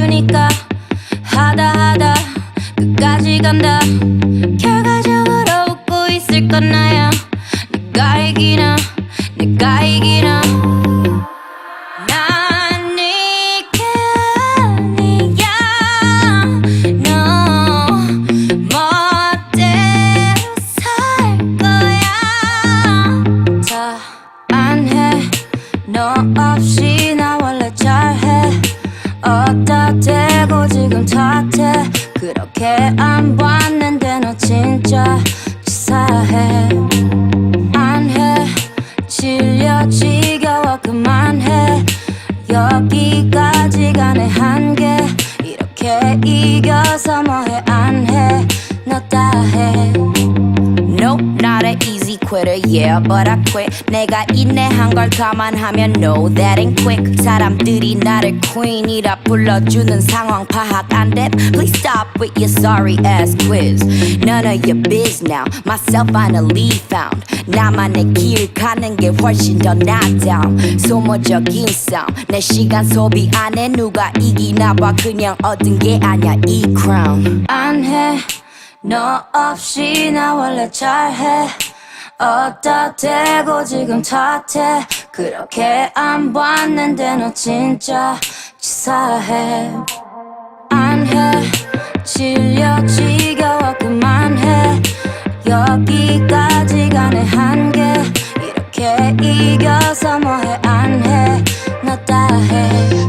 보여주니까 하다 끝까지 간다. 결과적으로 웃고 있을 건 나야. 내가 이기나 난 네게 아니야. 너 멋대로 살 거야. 다 안 해. 너 없이 나 원래 잘해. 어디다 대고 지금 탓해. 그렇게 안 봤는데 너 진짜 치사해. 안 해. 질려 지겨워 그만해. 여기까지가 내 한계. 이렇게 이겨서 뭐해. 안 해. 너 다 해. Nope, not an easy quitter, yeah, but I quit. 내가 인내한 걸 감안하면 no, that ain't quick. 사람들이 나를 queen이라 불러주는 상황 파악 안 돼. Please stop with your sorry ass quiz. None of your biz now, myself finally found. 나만의 길 가는 게 훨씬 더 낫다. 소모적인 싸움, 내 시간 소비 안에 누가 이기나 봐. 그냥 얻은 게 아니야 이 crown. 안 해. 너 없이 나 원래 잘해. 어디다 대고 지금 탓해. 그렇게 안 봤는데 너 진짜 치사해. 안 해. 질려 지겨워 그만해. 여기까지가 내 한계. 이렇게 이겨서 뭐해. 안 해. 너 다 해.